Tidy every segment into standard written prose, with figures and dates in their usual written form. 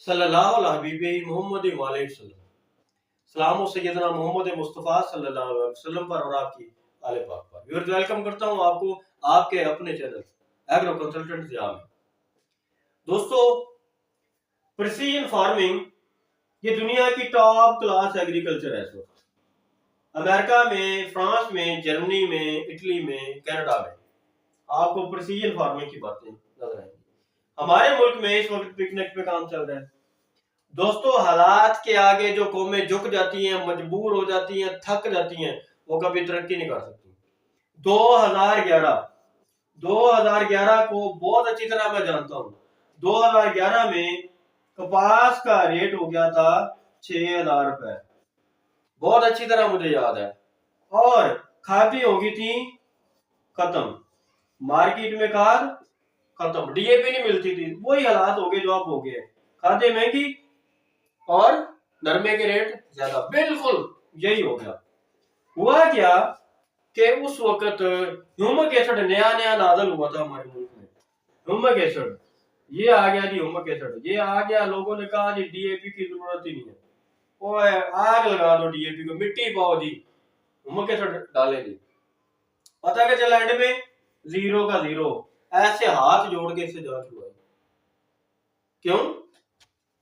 सल्लल्लाहु अलैहि हबीबी मोहम्मद सलाम सैयदना मोहम्मद मुस्तफ़ा सल्लल्लाहु अलैहि वसल्लम पर और आपकी आले पाक पर। व्यूअर्स, वेलकम करता हूं आपको आपके अपने चैनल एग्रो कंसल्टेंट ज़िया में। दोस्तों, प्रिसीजन फार्मिंग ये दुनिया की टॉप क्लास एग्रीकल्चर है। इस वक्त अमेरिका में, फ्रांस में, जर्मनी में, इटली में, कनाडा में आपको प्रिसीजन फार्मिंग की बातें नजर आएंगी। हमारे मुल्क में इस वक्त पिकनिक पे काम चल रहा है। दोस्तों, हालात के आगे जो कौमें झुक जाती हैं, मजबूर हो जाती हैं, थक जाती हैं, वो कभी तरक्की नहीं कर सकती। 2011 को बहुत अच्छी तरह मैं जानता हूं। 2011 में कपास का रेट हो गया था 6,000 रुपए, बहुत अच्छी तरह मुझे याद है। और खादें हो गई थी खत्म, मार्केट में खाद खत्म, डीएपी नहीं मिलती थी। वही हालात हो गए जो अब हो गए, खादें महंगी और नरमे के रेट ज्यादा। बिल्कुल यही हो गया। हुआ क्या कि उस वक्त ह्यूमिक एसिड नया नया नाजल हुआ था हमारे मुल्क में। ह्यूमिक एसिड ये आ गया जी, ह्यूमिक एसिड ये आ गया। लोगों ने कहा जी डीएपी की जरूरत ही नहीं है, ओए आग लगा दो डीएपी को, मिट्टी पाओ जी, ह्यूमिक एसिड डाले जी। पता क्या चला एंड में? जीरो का जीरो। ऐसे हाथ जोड़ के इससे जांच हुआ। क्यों?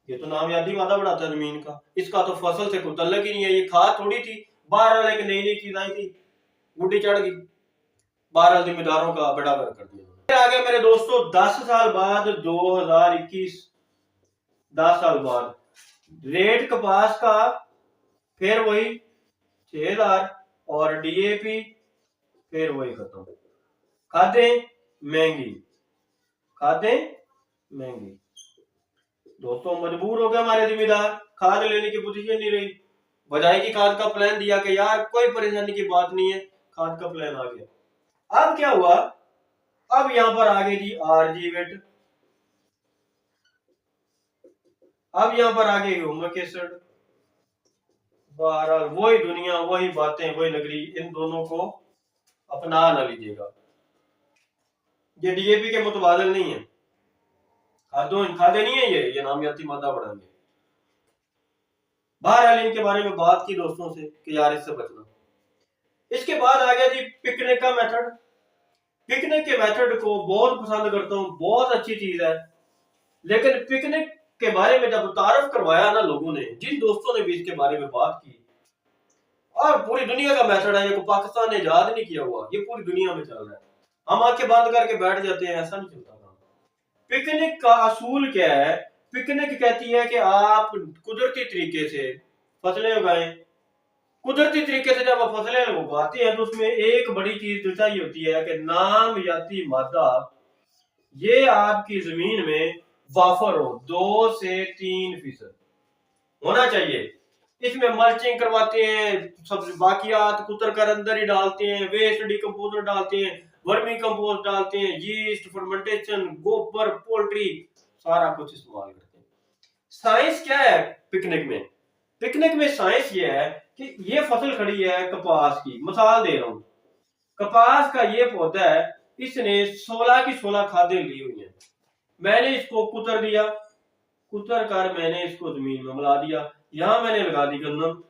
ये तो नामयादी मादा बढ़ाता है जमीन का, इसका तो फसल से कोई तल्लक ही नहीं है। ये खाद थोड़ी थी, बहरहाल एक नई नई चीज आई थी, गुड्डी चढ़ गई, बहरहाल जिम्मेदारों का बेड़ा गर्क कर दिया। फिर आगे मेरे दोस्तों 10 साल बाद 2021, 10 साल बाद रेट कपास का फिर वही 6,000 और डीएपी फिर वही खत्म। खादें महंगी, खादें महंगी। दोस्तों, मजबूर हो गए हमारे जिम्मेदार, खाद लेने की पोजीशन नहीं रही। बजाय की खाद का प्लान दिया कि यार कोई परेशानी की बात नहीं है, खाद का प्लान आ गया। अब क्या हुआ? अब यहां पर आ गई जी आरजी वेट, अब यहां पर आ गई ह्यूमिक एसिड। बहरहाल वही दुनिया, वही बातें, वही नगरी, इन दोनों को अपना ना लीजिएगा। ये डीएपी के मुतबादिल नहीं है, खादे नहीं है, ये नामियाती मादा बढ़ाएंगे। बहरहाल इनके बारे में बात की दोस्तों से कि यार इससे बचना। इसके बाद आ गया जी पिकनिक का मेथड। पिकनिक के मेथड को बहुत पसंद करता हूं, बहुत अच्छी चीज है। लेकिन पिकनिक के बारे में जब तारफ करवाया ना लोगों ने, जिन दोस्तों ने भी इसके बारे में बात की, और पूरी दुनिया का मेथड है, ये पाकिस्तान ने इजाद नहीं किया हुआ, ये पूरी दुनिया में चल रहा है। हम आंखें बंद करके बैठ जाते हैं, ऐसा नहीं चलता काम। पिकनिक का असूल क्या है? पिकनिक कहती है कि आप कुदरती तरीके से फसलें उगाएं। कुदरती तरीके से जब आप फसलें उगाते हैं तो उसमें एक बड़ी चीज जो चाहिए होती है कि नामियाती मादा ये आपकी जमीन में वाफर हो, 2 से 3% होना चाहिए। इसमें मल्चिंग करवाते हैं, सब बाकियात कुतर कर अंदर ही डालते हैं, वेस्ट डिकम्पोजर डालते हैं, वर्मी कंपोस्ट डालते हैं, यीस्ट, फर्मेंटेशन, गोबर, पोल्ट्री, सारा कुछ इस्तेमाल करते हैं। साइंस क्या है पिकनिक में? पिकनिक में साइंस ये है कि ये फसल खड़ी है कपास की, मिसाल दे रहा हूं, कपास का ये पौधा है, इसने 16 की 16 खादें ली हुई हैं। मैंने इसको कुतर दिया, कुतर कर मैंने इसको जमीन में मिला दिया, यहां मैंने लगा दी गंदम।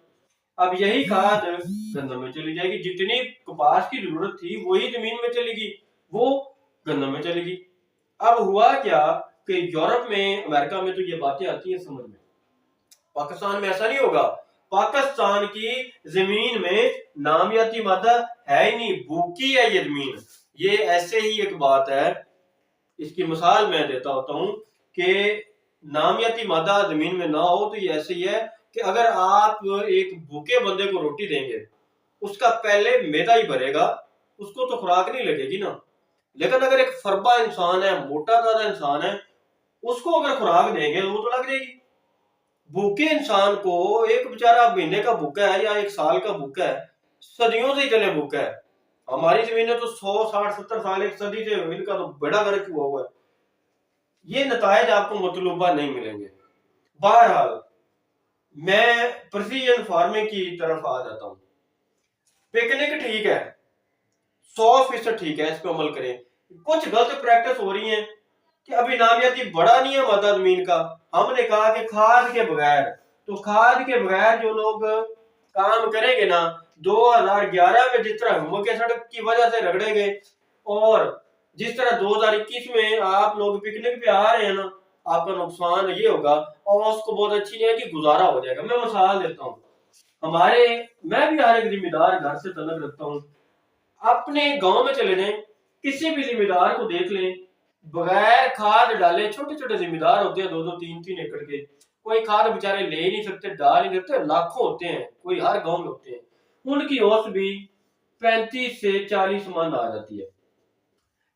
अब यही खाद गंदम में चली जाएगी, जितनी कपास की जरूरत थी वही जमीन में चलेगी, वो गंदम में चलेगी। अब हुआ क्या कि यूरोप में, अमेरिका में तो ये बातें आती हैं समझ में, पाकिस्तान में ऐसा नहीं होगा। पाकिस्तान की जमीन में नामियाती मादा है ही नहीं, भूखी है ये जमीन। ये ऐसे ही एक बात है, इसकी मिसाल मैं देता होता हूं कि नामियाती मादा जमीन में ना हो तो ये ऐसे ही है कि अगर आप एक भूखे बंदे को रोटी देंगे, उसका पहले मैदा ही भरेगा, उसको तो खुराक नहीं लगेगी ना। लेकिन अगर एक फरबा इंसान है, मोटा ताजा इंसान है, उसको अगर खुराक देंगे वो तो लग जाएगी। भूखे इंसान को, एक बेचारा महीने का भूखा है या 1 साल का भूखा है, सदियों से ही चले भूखा है। हमारी जमीनें तो 100, 60, 70 साल, एक सदी से इनका तो बड़ा गर्क हुआ हुआ है। ये नतायज आपको मतलूबा नहीं मिलेंगे। बहरहाल मैं प्रिसीजन फार्मिंग की तरफ आ जाता हूं। पिकनिक ठीक है, 100% ठीक है, इस पर अमल करें। कुछ गलत प्रैक्टिस हो रही है कि अभी नामियाती बड़ा नहीं है मादा जमीन का, हमने कहा कि खाद के बगैर, तो खाद के बगैर जो लोग काम करेंगे ना, 2011 में जिस तरह हुआ के सड़क की वजह से रगड़े गए, और जिस तरह 2021 में आप लोग पिकनिक पे आ रहे हैं ना, आपका नुकसान ये होगा और उसको बहुत अच्छी नहीं है कि गुजारा हो जाएगा। मैं मिसाल देता हूँ, हमारे, मैं भी हर एक जिम्मेदार घर से तलक रखता हूँ, अपने गांव में चले जाएं, किसी भी जिम्मेदार को देख लें, बगैर खाद डाले, छोटे छोटे जिम्मेदार होते हैं 2-2, 3-3 एकड़ के, कोई खाद बेचारे ले ही नहीं सकते, डाल ही नहीं सकते, लाखों होते हैं, कोई हर गांव में होते हैं, उनकी औसत भी 35 से 40 मन आ जाती है।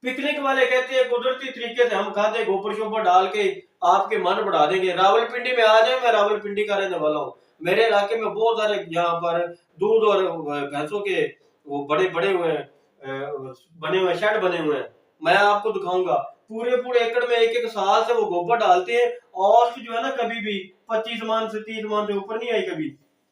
पिकनिक वाले कहते हैं कुदरती तरीके से हम खाते गोबर शोबर डाल के आपके मन बढ़ा देंगे, रावलपिंडी में आ जाए, मैं रावलपिंडी का रहने वाला हूँ, मेरे इलाके में बहुत सारे यहाँ पर दूध और भैंसों के वो बड़े बड़े हुए हैं, बने हुए शेड बने हुए हैं, मैं आपको दिखाऊंगा, पूरे पूरे एकड़ में एक एक साल से वो गोबर डालते हैं, और जो है ना कभी भी 25 मन से 30 मन से ऊपर नहीं आई कभी।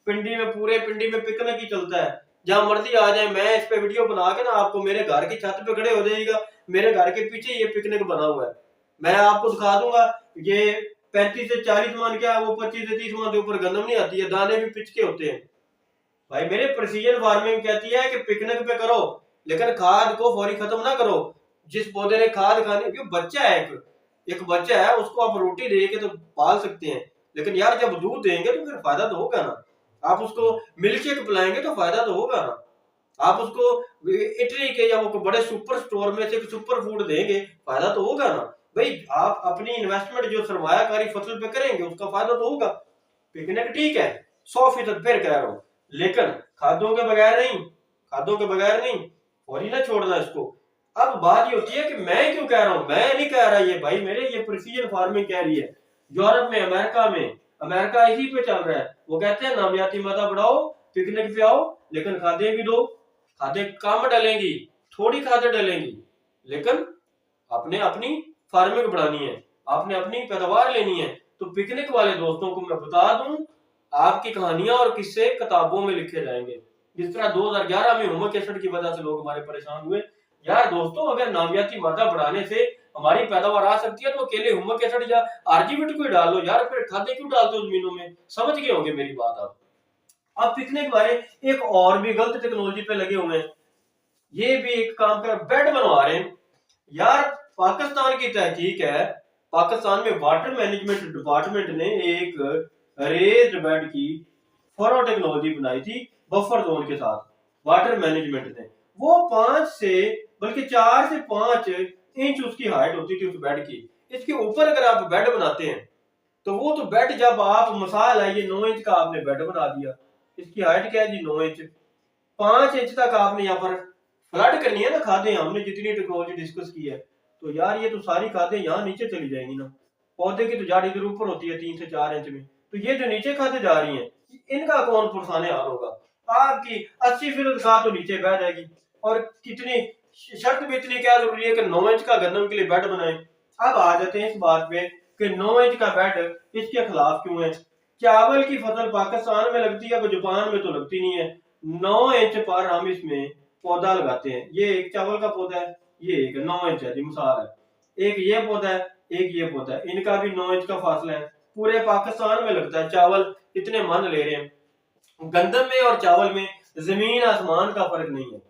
पिंडी में, पूरे पिंडी में पिकनिक ही चलता है, जहां मर्जी आ जाए, मैं इस पे वीडियो बना के ना आपको मेरे घर की छत पे खड़े हो जाइएगा, मेरे घर के पीछे ये पिकनिक बना हुआ है, मैं आपको दिखा दूंगा। ये 35 से 40 मन क्या, वो 25 से 30 मन के ऊपर गंदम नहीं आती है, दाने भी पिचके होते हैं। भाई मेरे प्रिसीजन फार्मिंग कहती है कि पिकनिक पे करो, लेकिन खाद को फौरी खत्म ना करो। जिस पौधे ने खाद खानी, क्यों बच्चा है, एक बच्चा है, उसको आप रोटी दे के तो पाल सकते हैं, लेकिन यार जब दूध देंगे तो फिर फायदा तो होगा ना, आप उसको मिल्क शेक पिलाएंगे तो फायदा तो होगा ना, आप उसको इटली के या वो बड़े सुपर स्टोर में से सुपर फूड देंगे, फायदा तो होगा ना। भाई आप अपनी इन्वेस्टमेंट जो सरमायाकारी फसल पे करेंगे उसका फायदा तो होगा। पिकनिक ठीक है 100% फिर कह रहा हूँ, लेकिन खादों के बगैर नहीं, खादों के बगैर नहीं, और ही ना छोड़ना इसको। अब बात ये होती है कि मैं क्यों कह रहा हूँ, मैं नहीं कह रहा ये भाई मेरे, ये प्रिसीजन फार्मिंग कह रही है। यूरोप में, अमेरिका में, अमेरिका इसी पे चल रहा है, वो कहते हैं नामियाती मादा बढ़ाओ, पिकनिक पे आओ, लेकिन खादें भी दो, खादें कम डलेंगी, थोड़ी खादें डलेंगी, लेकिन आपने अपनी फार्मिंग बढ़ानी है, आपने अपनी पैदावार लेनी है। तो पिकनिक वाले दोस्तों को मैं बता दूं, आपकी कहानियां और किस्से किताबों में लिखे जाएंगे। जिस तरह 2011 में हुमक एसिड की वजह से लोग हमारे परेशान हुए, यार दोस्तों अगर नामियाती मादा बढ़ाने से हमारी पैदावार आ सकती है तो अकेले हुमक एसिड या आरजीविट को ही डाल लो यार, फिर खादे क्यों डालते हो जमीनों में, समझ गए होंगे मेरी बात आप। अब पिकनिक वाले एक और भी गलत टेक्नोलॉजी पे लगे हुए हैं, ये भी एक काम कर बेड बनवा रहे हैं यार। पाकिस्तान की तहकीक है, पाकिस्तान में वाटर मैनेजमेंट डिपार्टमेंट ने एक रेज्ड बेड की फरो टेक्नोलॉजी बनाई थी बफर जोन के साथ, वाटर मैनेजमेंट ने, वो 5 से बल्कि 4 से 5 इंच उसकी हाइट होती थी उस बेड की। इसके ऊपर अगर आप बेड बनाते हैं तो वो तो बेड, जब आप मसाल है ये 9 इंच का आपने बेड बना दिया, इसकी हाइट क्या है जी 9 इंच, 5 इंच तक आपने यहाँ पर फ्लड करनी है ना खादें, हमने जितनी टेक्नोलॉजी डिस्कस की है, तो यार ये तो सारी खादें यहाँ नीचे चली जाएंगी ना, पौधे की तो जड़ इधर ऊपर होती है 3 से 4 इंच में, तो ये जो नीचे खादें जा रही हैं इनका कौन पुरसाने हाल होगा, आपकी 80% खाद तो नीचे बह जाएगी। और कितनी शर्त भी इतनी क्या जरूरी है कि 9 इंच का गंदम के लिए बेड बनाए। अब आ जाते हैं इस बात पे कि 9 इंच का बेड इसके खिलाफ क्यों है। चावल की फसल पाकिस्तान में लगती है, जापान में तो लगती नहीं है। 9 इंच पर हम इसमें पौधा लगाते हैं, ये एक चावल का पौधा है, ये एक 9 इंच है जी मिसाल है, एक ये पौधा है, एक ये पौधा है, इनका भी 9 इंच का फासला है, पूरे पाकिस्तान में लगता है। चावल इतने मन ले रहे हैं, गंदम में और चावल में जमीन आसमान का फर्क नहीं है,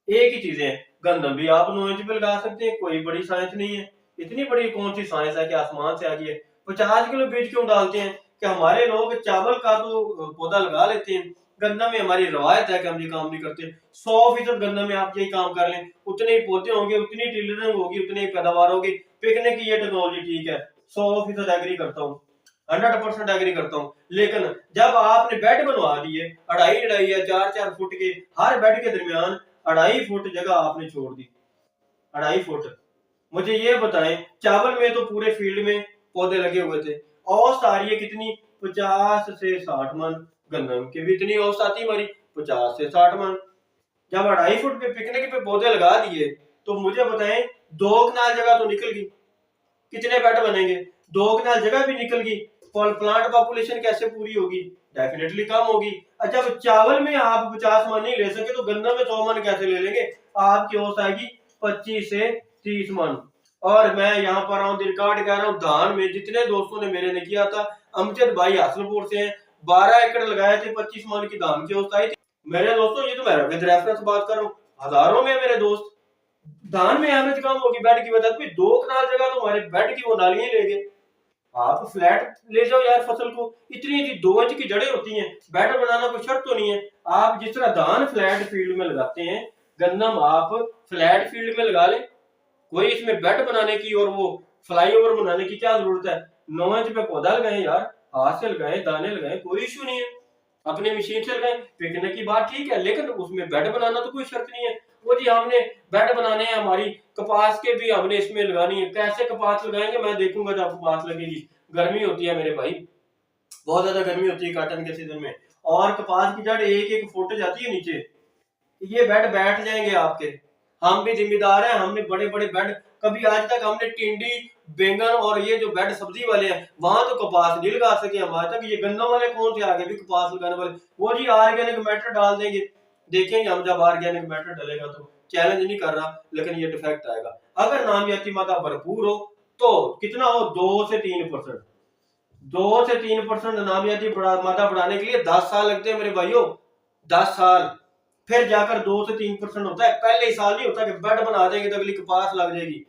एक ही चीजें हैं। गंदम भी आप 9 इंच पे लगा सकते हैं, कोई बड़ी साइंस नहीं है, इतनी बड़ी कौन सी साइंस है कि आसमान से आ गई है। 50 किलो बीज क्यों डालते हैं कि हमारे लोग चावल का तो पौधा लगा लेते हैं, गंदम में हमारी रवायत है कि हम ये काम नहीं करते। 100% गंदम में आप यही काम कर लें, उतने ही पौधे होंगे, उतनी टिलरिंग होगी, उतनी ही पैदावार होगी। पिकने की ये टेक्नोलॉजी ठीक है, 100% एग्री करता हूँ, 100% एग्री करता हूँ, लेकिन जब आपने बेड बनवा दिए 2.5 या 4-4 फुट के, हर बेड के दरमियान 2.5 फुट जगह आपने छोड़ दी, 2.5 फुट, मुझे ये बताएं चावल में तो पूरे फील्ड में पौधे लगे हुए थे, औसत आ रही है कितनी, 50 से 60 मन, गन्नम की भी इतनी औसत आती हमारी 50 से 60 मन। जब 2.5 फुट पे पिकनिक पे पौधे लगा दिए तो मुझे बताएं 2 कनाल जगह तो निकल गई, कितने बेड बनेंगे, 2 कनाल जगह भी निकल गई, प्लांट पॉपुलेशन कैसे पूरी होगी, डेफिनेटली कम होगी। अच्छा जब चावल में आप 50 मन नहीं ले सके तो गन्नम में 100 मन कैसे ले लेंगे, आपकी औसत आएगी 25 से 30 मन। और मैं यहाँ पर आऊँ रिकॉर्ड कर रहा हूँ, धान में जितने दोस्तों ने मेरे ने किया था, अमजद भाई हासनपुर से 12 एकड़ लगाए थे, 25 मन की धान की औसत आई थी मेरे दोस्तों। ये तो मैं विद रेफरेंस बात कर रहा हूँ, हजारों में मेरे दोस्त। धान में एवरेज कम होगी बेड की वजह से, 2 कनाल जगह तो हमारे बेड की वो नालियां ले गए। आप फ्लैट ले जाओ यार फसल को, इतनी 2 इंच की जड़ें होती हैं, बेड बनाना कोई शर्त तो नहीं है। आप जिस तरह धान फ्लैट फील्ड में लगाते हैं, गन्नम आप फ्लैट फील्ड में लगा लें, कोई इसमें बेड बनाने की और वो फ्लाईओवर बनाने की क्या जरूरत है। 9 इंच पे पौधा लगाए यार, हाथ से लगाए, दाने लगाए, कोई इश्यू नहीं है। अपने मशीन से लगाए, पिकने की बात ठीक है, लेकिन उसमें बेड बनाना तो कोई शर्त नहीं है। वो जी हमने बेड बनाने हैं, हमारी कपास के भी हमने इसमें लगानी है। कैसे कपास लगाएंगे, मैं देखूंगा जब कपास लगेगी। गर्मी होती है मेरे भाई, बहुत ज्यादा गर्मी होती है काटन के सीजन में, और कपास की जड़ 1-1 फुट जाती है नीचे। ये बेड बैठ जाएंगे आपके। हम भी जिम्मेदार हैं, हमने बड़े बड़े बेड, कभी आज तक हमने टिंडी, बैंगन और ये जो बेड सब्जी वाले हैं वहां तो कपास नहीं लगा सके हम आज तक। ये गन्नों वाले कौन से आगे भी कपास लगाने वाले, वो जी ऑर्गेनिक मैटर डाल देंगे। देखेंगे हम जब ऑर्गेनिक मैटर डलेगा तो, चैलेंज नहीं कर रहा, लेकिन ये डिफेक्ट आएगा। अगर नामियाती मादा भरपूर हो तो कितना हो, 2 से 3%। 2 से 3% नामियाती मादा बढ़ाने के लिए 10 साल लगते हैं मेरे भाइयों, 10 साल। फिर जाकर 2 से 3% होता है, पहले ही साल नहीं होता कि बेड बना देंगे तो अगली कपास लग जाएगी।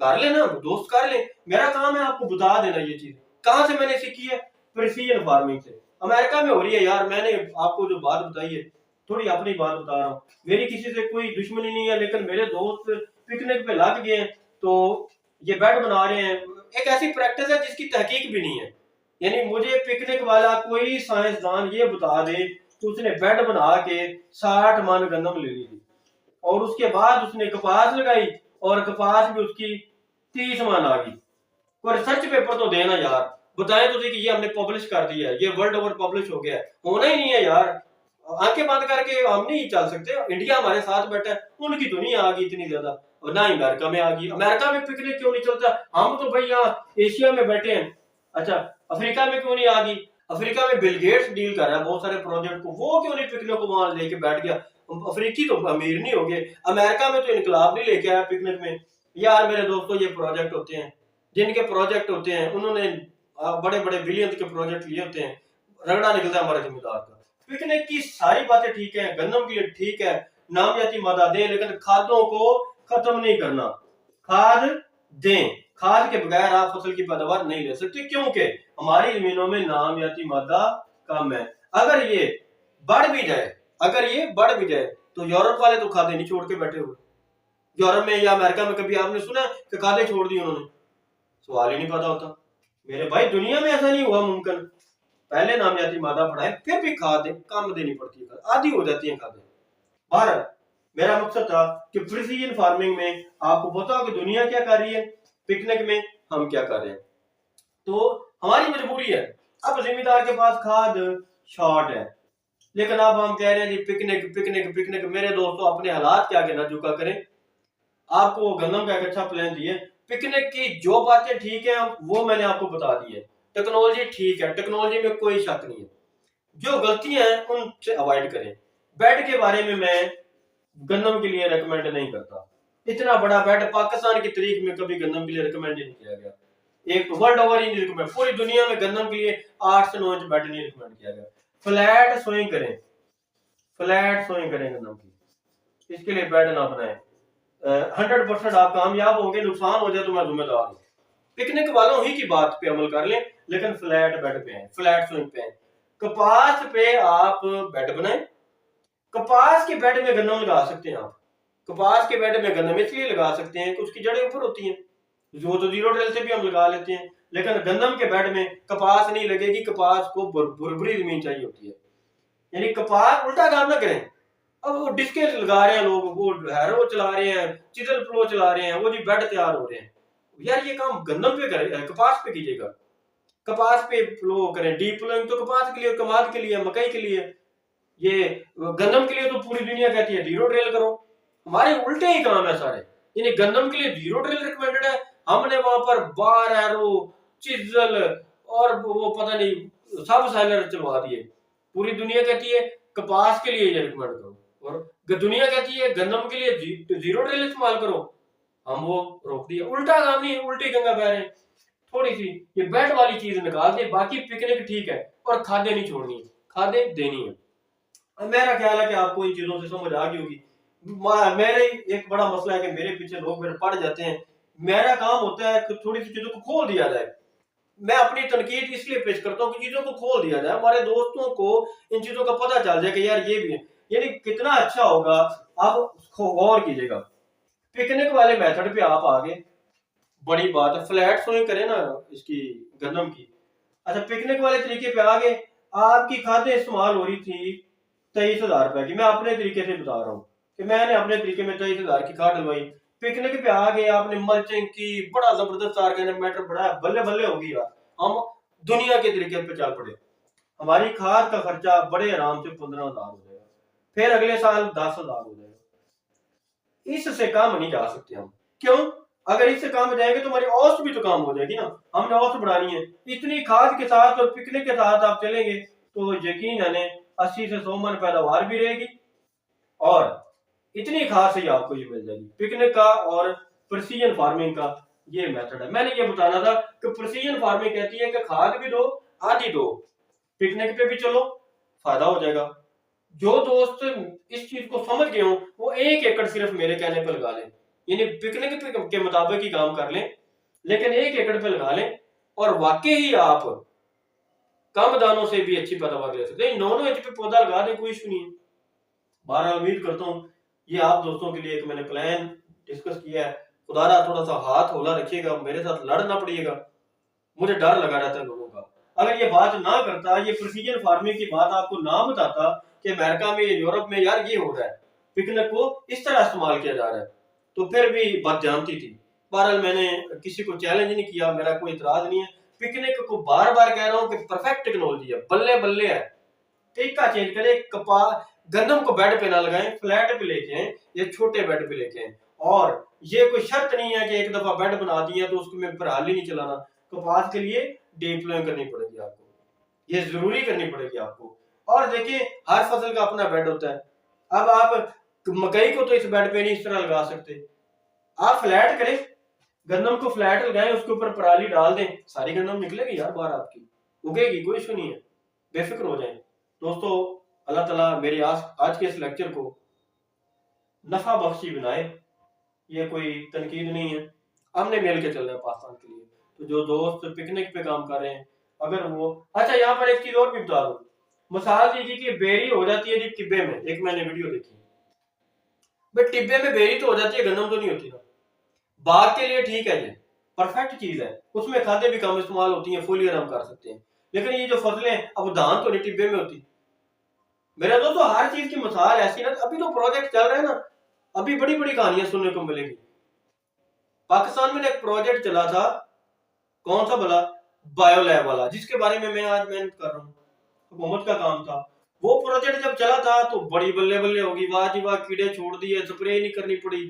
कर लेना दोस्त, कर ले। मेरा काम है आपको बता देना ये चीज। कहां से मैंने सीखी है, प्रिसीजन फार्मिंग से। अमेरिका में हो रही है यार, मैंने आपको जो बात बताई है, थोड़ी अपनी बात बता रहा हूँ। मेरी किसी से कोई दुश्मनी नहीं है, लेकिन मेरे दोस्त पिकनिक पे लग गए हैं तो ये बेड बना रहे हैं। एक ऐसी प्रैक्टिस है जिसकी तहकीक भी नहीं है, यानी मुझे पिकनिक वाला कोई साइंसदान ये बता दे तो उसने बेड बना के 60 मन गंदम ले ली थी, और उसके बाद उसने कपास लगाई, और कपास भी उसकी 30 मन आ गई। कोई रिसर्च पेपर तो देना यार, बताएं तुझे कि ये हमने पब्लिश कर दिया है, ये वर्ल्ड ओवर पब्लिश हो गया है। होना ही नहीं है यार, आंखें बंद करके हम नहीं चल सकते। इंडिया हमारे साथ बैठा है, उनकी तो नहीं आ गई इतनी ज्यादा, और ना ही अमेरिका में आ गई। अमेरिका में पिकनिक क्यों नहीं चलता, हम तो भाई यहाँ एशिया में बैठे हैं। अच्छा, अफ्रीका में क्यों नहीं आ गई, अफ्रीका में बिल गेट्स डील कर रहा है बहुत सारे प्रोजेक्ट को, वो क्यों नहीं पिकनिक को वहां लेके बैठ गया। अफ्रीकी तो अमीर नहीं हो गए, अमेरिका में तो इनकलाब नहीं लेके आया पिकनिक में। यार मेरे दोस्तों, ये प्रोजेक्ट होते हैं, जिनके प्रोजेक्ट होते हैं उन्होंने बड़े बड़े बिलियंस के प्रोजेक्ट लिए होते हैं, रगड़ा निकलता है हमारे जिम्मेदार का। पिकनिक की सारी बातें ठीक है, गंदम के लिए ठीक है, नामियाती मादा दें, लेकिन खादों को खत्म नहीं करना। खाद दें, खाद के बगैर आप फसल की पैदावार नहीं ले सकते, क्योंकि हमारी जमीनों में नामियाती मादा कम है। अगर ये बढ़ भी जाए, अगर ये बढ़ भी जाए तो यूरोप वाले तो खादे नहीं छोड़ के बैठे हुए। यूरोप में या अमेरिका में कभी आपने सुना कि खादे छोड़ दी उन्होंने, सवाल ही नहीं पता होता। मेरे भाई दुनिया में ऐसा नहीं हुआ मुमकिन, पहले नामियाती मादा बढ़ाए फिर भी खाद कम देनी पड़ती है, आधी हो जाती है खादें। भारत, मेरा मकसद था कि प्रिसीजन फार्मिंग में आपको बताओ कि दुनिया क्या कर रही है, पिकनिक में हम क्या कर रहे हैं। तो हमारी मजबूरी है, अब जिम्मेदार के पास खाद शॉर्ट है, लेकिन अब हम कह रहे हैं जी पिकनिक पिकनिक पिकनिक। मेरे दोस्तों, अपने हालात के आगे ना झुका करें। आपको गंदम का एक अच्छा प्लान दिए, पिकनिक की जो बातें ठीक है वो मैंने आपको बता दी है। टेक्नोलॉजी ठीक है, टेक्नोलॉजी में कोई शक नहीं है, जो गलतियां हैं उनसे अवॉइड करें। बेड के बारे में मैं गंदम के लिए रेकमेंड नहीं करता, इतना बड़ा बेड पाकिस्तान की तारीख में कभी गंदम के लिए रिकमेंड नहीं किया गया। एक वर्ल्ड ओवर ही नहीं रिकमेंड, पूरी दुनिया में गंदम के लिए 8 से 9 इंच बेड नहीं रिकमेंड किया गया। फ्लैट सोइंग करें, फ्लैट सोइंग करें गंदम की, इसके लिए बेड ना बनाए। 100% आप कामयाब होंगे, नुकसान हो जाए तो मैं जिम्मेदार हूँ। पिकनिक वालों ही की बात पे अमल कर लें, लेकिन फ्लैट बेड पे हैं, फ्लैट स्विंग पे हैं। कपास पे आप बेड बनाएं, कपास के बेड में गन्नम लगा सकते हैं आप। कपास के बेड में गन्नम इसलिए लगा सकते हैं कि उसकी जड़ें ऊपर होती हैं, जो तो जीरो ड्रिल से भी हम लगा लेते हैं, लेकिन गन्नम के बेड में कपास नहीं लगेगी। कपास को भुरभुरी जमीन चाहिए होती है, यानी कपास उल्टा काम ना करें। अब वो डिस्के लगा रहे हैं लोग, वो हैरो चला रहे हैं, चिजल प्लो चला रहे हैं, वो जी बेड तैयार हो रहे हैं। यार ये काम गंदम पे करें, कपास पे कीजिएगा, कपास पे फ्लो करें। डीप फ्लोइंग तो कपास के लिए, कमाद के लिए, मकई के लिए, ये गंदम के लिए तो पूरी दुनिया कहती है जीरो ड्रिल करो। हमारे उल्टे ही काम है सारे, यानी गंदम के लिए जीरो ड्रिल रिकमेंडेड है, हमने वहां पर बार एरो, चिजल और वो पता नहीं सब साइलर चलवा दिए। पूरी दुनिया कहती है कपास के लिए ये रिकमेंड करो, और दुनिया कहती है गंदम के लिए जीरो ड्रिल इस्तेमाल करो। हम वो रोक दिया। उल्टा काम नहीं है, उल्टी गंगा बह रहे हैं। थोड़ी सी ये बेड वाली चीज निकाल दे, बाकी पिकनिक ठीक है, और खादे नहीं छोड़नी है, खादे देनी है। मेरा ख्याल है कि आपको इन चीजों से समझ आ गई होगी। मेरे एक बड़ा मसला है कि मेरे पीछे लोग मेरे पड़ जाते हैं। मेरा काम होता है कि थोड़ी सी चीजों को खोल दिया जाए। मैं अपनी तनकीद इसलिए पेश करता हूँ कि चीजों को खोल दिया जाए, हमारे दोस्तों को इन चीजों का पता चल जाए कि यार ये भी है, यानी कितना अच्छा होगा। आप उसको गौर कीजिएगा, पिकनिक वाले मेथड पे आप आगे, बड़ी बात है, फ्लैट सोइंग करें ना इसकी, गंदम की। अच्छा, पिकनिक वाले तरीके पे आगे, आपकी खादें इस्तेमाल हो रही थी 23,000 रुपए की। मैं अपने तरीके से बता रहा हूँ कि मैंने अपने तरीके में 23,000 की खाद डलवाई। पिकनिक पे आ गए, आपने मल्चिंग की, बड़ा जबरदस्त ऑर्गेनिक बढ़ाया, बल्ले बल्ले होगी यार, हम दुनिया के तरीके पे चल पड़े। हमारी खाद का खर्चा बड़े आराम से 15,000 हो जाएगा, फिर अगले साल 10,000 हो जाएगा। इससे कम नहीं जा सकते हम। क्यों? अगर इससे काम जाएंगे तो हमारी औसत भी तो काम हो जाएगी ना। हमने औसत बढ़ानी है। इतनी खाद के साथ और पिकनिक के साथ आप चलेंगे तो यकीन है 80 से 100 मन पैदावार भी रहेगी, और इतनी खाद से ही आपको ये मिल जाएगी। पिकनिक का और प्रिसीजन फार्मिंग का ये मेथड है। मैंने ये बताना था कि प्रिसीजन फार्मिंग कहती है कि खाद भी दो, आधी दो, पिकनिक पे भी चलो, फायदा हो जाएगा। जो दोस्त इस चीज को समझ गए हो वो 1 एकड़ सिर्फ मेरे कहने पर लगा लें, यानी पिकनिक के मुताबिक ही काम कर लें, लेकिन 1 एकड़ पे लगा लें, और वाकई ही आप कम दानों से भी अच्छी पैदावार ले सकते हैं। 9-9 इंच पे पौधा लगा दें, कोई इशू नहीं है। बहरहाल उम्मीद करता हूँ ये आप दोस्तों के लिए एक मैंने प्लान डिस्कस किया है। खुदारा थोड़ा सा हाथ होला रखिएगा, मेरे साथ लड़ ना पड़िएगा, मुझे डर लगा रहता है लोगों का। अगर ये बात ना करता, ये प्रिसीजन फार्मिंग की बात आपको ना बताता कि अमेरिका में, यूरोप में यार ये हो रहा है, पिकनिक को इस तरह इस्तेमाल किया जा रहा है, तो फिर भी बात जानती थी। बहरहाल मैंने किसी को चैलेंज नहीं किया, मेरा कोई इतराज नहीं है। पिकनिक को बार बार कह रहा हूँ कि परफेक्ट टेक्नोलॉजी है, बल्ले बल्ले है, तरीका चेंज करें। गंदम को बेड पे ना लगाएं, फ्लैट पे लेके आए, ये छोटे बेड पे लेके आए। और ये कोई शर्त नहीं है कि एक दफा बेड बना दिया तो उसको में फिर हाल ही नहीं चलाना। कपास के लिए डिप्लॉइंग करनी पड़ेगी आपको, ये जरूरी करनी पड़ेगी आपको। और देखिए हर फसल का अपना बेड होता है। अब आप मकई को तो इस बेड पे नहीं इस तरह लगा सकते, आप फ्लैट करें, गंदम को फ्लैट लगाएं, उसके ऊपर पराली डाल दें, सारी गंदम निकलेगी यार बाहर आपकी, उगेगी, कोई इशू नहीं है, बेफिक्र हो जाए। दोस्तों, अल्लाह ताला मेरे आज के इस लेक्चर को नफा बख्शी बनाए, ये कोई तनकीद नहीं है, हमने मिल के चलना है पाकिस्तान के लिए। तो जो दोस्त पिकनिक पे काम कर रहे हैं, अगर वो, अच्छा यहाँ पर एक चीज और भी बता दूं, मिसाल दीजिए कि बेरी हो जाती है जी टिब्बे में, एक मैंने वीडियो देखी, भाई टिब्बे में बेरी तो हो जाती है, गंदम तो नहीं होती ना। बाग के लिए ठीक है, ये परफेक्ट चीज है, उसमें खादें भी कम इस्तेमाल होती हैं, फोलियर हम कर सकते हैं। लेकिन ये जो फसलें, अब धान तो नहीं टिब्बे में होती। मेरा दोस्तों हर चीज की मिसाल ऐसी ना, अभी तो प्रोजेक्ट चल रहा है ना, अभी बड़ी बड़ी कहानियां सुनने को मिलेंगी। पाकिस्तान में एक प्रोजेक्ट चला था, कौन सा भला, बायोलैब वाला, जिसके बारे में मैं आज मेहनत कर रहा हूँ, हुकूमत का काम था। वो प्रोजेक्ट जब चला था तो बड़ी बल्ले बल्ले होगी, वाह जी वाह, कीड़े छोड़ दिए, स्प्रे नहीं करनी पड़ी।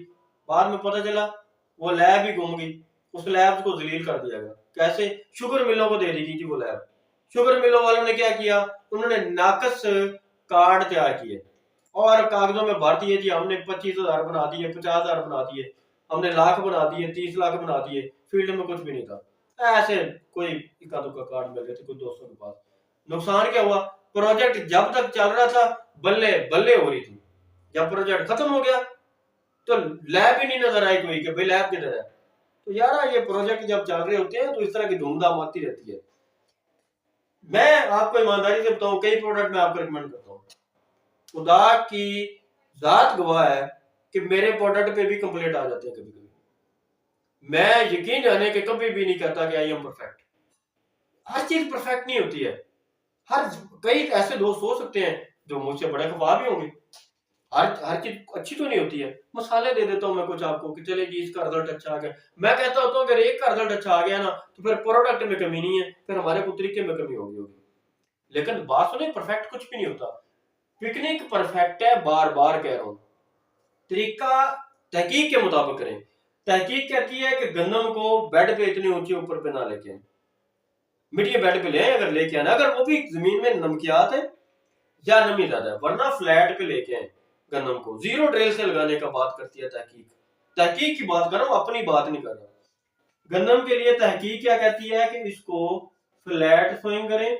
बाद में पता चला वो लैब ही घूम गई, उस लैब को जलील कर दिया गया। कैसे? शुगर मिलों को दे दी थी वो लैब। शुगर मिलों वालों ने क्या किया, उन्होंने नाकस कार्ड तैयार किए और कागजों में भर दिए जी, हमने 25,000 बना दिए, 50,000 बना दिए, हमने लाख बना दिए, 30 लाख बना दिए, फील्ड में कुछ भी नहीं था। ऐसे कोई इक्का दुक्का कार्ड मिल गए थे कुछ दोस्तों के पास। नुकसान क्या हुआ, प्रोजेक्ट जब तक चल रहा था बल्ले बल्ले हो रही थी, जब प्रोजेक्ट खत्म हो गया तो लैब ही नहीं नजर आई कोई कि भाई लैब किधर है। तो यार ये प्रोजेक्ट जब चल रहे होते हैं तो इस तरह की धूमधाम आती रहती है। मैं आपको ईमानदारी से बताऊं, कई प्रोडक्ट मैं आपको रिकमेंड करता हूँ, खुदा की जात गवाह है कि मेरे प्रोडक्ट पे भी कंप्लेंट आ जाते हैं कभी कभी। मैं यकीन जाने के कभी भी नहीं कहता कि आई एम परफेक्ट, हर चीज परफेक्ट नहीं होती है। हर कई ऐसे दोस्त हो सकते हैं जो मुझसे बड़े खफा भी होंगे, हर चीज अच्छी तो नहीं होती है। मसाले दे देता हूँ मैं कुछ आपको कि चले जी इसका रिजल्ट अच्छा आ गया। मैं कहता होता हूँ अगर एक का रिजल्ट अच्छा आ गया ना तो फिर प्रोडक्ट में कमी नहीं है, फिर हमारे को तरीके में कमी होगी। लेकिन बात सुने, परफेक्ट कुछ भी नहीं होता। पिकनिक परफेक्ट है, बार बार कह रहा हूँ। तरीका तहकीक के मुताबिक करें। तहकीक कहती है कि गंदम को बेड पे इतनी ऊंची ऊपर पे ना लेके आए, मीडियम बेड पे ले, अगर लेके आना, अगर वो भी जमीन में नमकियात है या नमी ज्यादा है, वरना फ्लैट पे लेके आए। गंदम को जीरो ड्रिल से लगाने का बात करती है तहकीक। तहकीक की बात कर रहा हूँ, अपनी बात नहीं कर रहा। गंदम के लिए तहकीक क्या कहती है कि इसको फ्लैट सोइंग करें,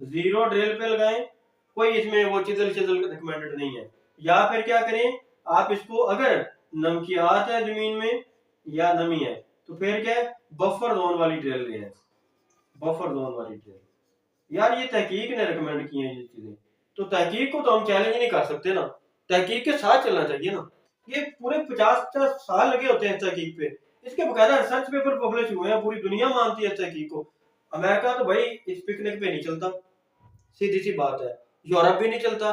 जीरो ड्रिल पे लगाएं, कोई इसमें वो चिजल चिजल रिकमेंडेड नहीं है। या फिर क्या करें, आप इसको अगर नमकियात है जमीन में या नमी है तो फिर क्या है, बफर जोन वाली ड्रिल लें, बफर जोन वाली ड्रिल। यार ये तहकीक ने रिकमेंड की है ये चीजें, तो तहकीक को तो हम चैलेंज नहीं कर सकते ना, तहकीक के साथ चलना चाहिए ना। ये पूरे 50 साल लगे होते हैं तहकीक पे, इसके बकायदा रिसर्च पेपर पब्लिश हुए हैं, पूरी दुनिया मानती है तहकीक को। अमेरिका तो भाई इस पिकनिक पे नहीं चलता, सीधी सी बात है। यूरोप भी नहीं चलता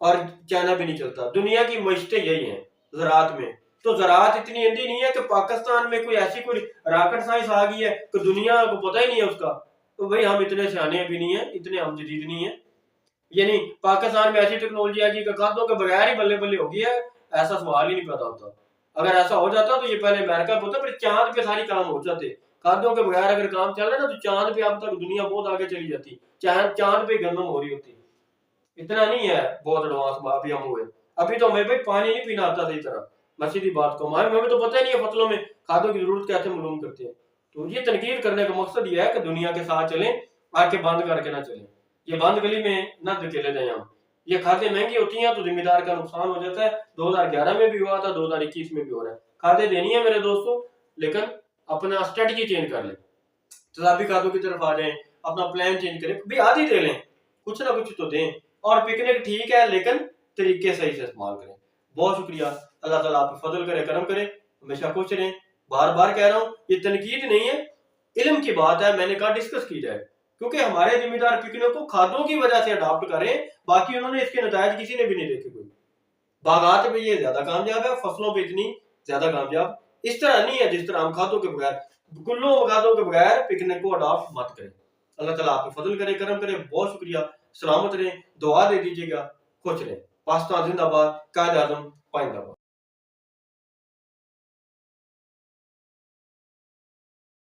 और चाइना भी नहीं चलता। दुनिया की मशतें यही हैं ज़राअत में। तो ज़राअत इतनी अंधी नहीं है कि पाकिस्तान में कोई ऐसी कोई रॉकेट साइंस आ गई है कि दुनिया को पता ही नहीं है उसका। तो भाई हम इतने सियाने भी नहीं है, इतने हम जदीद नहीं है। यानी पाकिस्तान में ऐसी टेक्नोलॉजी आ गई कि खादों के बगैर ही बल्ले बल्ले हो गया है, ऐसा सवाल ही नहीं पैदा होता। अगर ऐसा हो जाता तो ये पहले अमेरिका पे होता, फिर चांद पे सारी काम हो जाते। खादों के बगैर अगर काम चल रहा है ना तो चांद पे अब तक दुनिया बहुत आगे चली जाती, चांद पे गंदम हो रही होती। इतना नहीं है बहुत एडवांस अभी हम हुए। अभी तो हमें भाई पानी नहीं पीना आता सही तरह, मैं सीधी बात को हमें तो पता ही नहीं है फसलों में खादों की जरूरत कैसे मालूम करते हैं। तो ये तनकीद करने का मकसद ये है कि दुनिया के साथ चलें, आके बंद करके ना चलें। ये बंद गली में ना धकेले जाए हम। ये खादें महंगी होती हैं तो जिम्मेदार का नुकसान हो जाता है। 2011 में भी हुआ था, 2021 में भी हो रहा है। खादें देनी है मेरे दोस्तों, लेकिन अपना स्ट्रेटजी चेंज कर लें, तजाबी खादों की तरफ आ जाएं, अपना प्लान चेंज करें, भी आधी दे लें, कुछ ना कुछ तो दें। और पिकनिक ठीक है लेकिन तरीके सही से इस्तेमाल करें। बहुत शुक्रिया, अल्लाह ताला आप फजल करे, करम करे, हमेशा खुश रहें। बार बार कह रहा हूँ ये तनकीद नहीं है, इल्म की बात है, मैंने कहा डिस्कस की जाए, क्योंकि हमारे जिम्मेदार पिकनिक को खादों की वजह से अडॉप्ट करें, बाकी उन्होंने इसके नतायज किसी ने भी नहीं देखे। कोई बागात पे ये ज्यादा कामयाब है, फसलों पे इतनी ज्यादा कामयाब इस तरह नहीं है जिस तरह हम खादों के बगैर, कुल्लू खादों के बगैर पिकनिक को अडॉप्ट मत करें। अल्लाह ताला आप फजल करे, करम करे। बहुत शुक्रिया, सलामत रहें, दुआ दे दीजिएगा, खुश रहें। पाकिस्तान जिंदाबाद, कायद आजम पाइंदाबाद।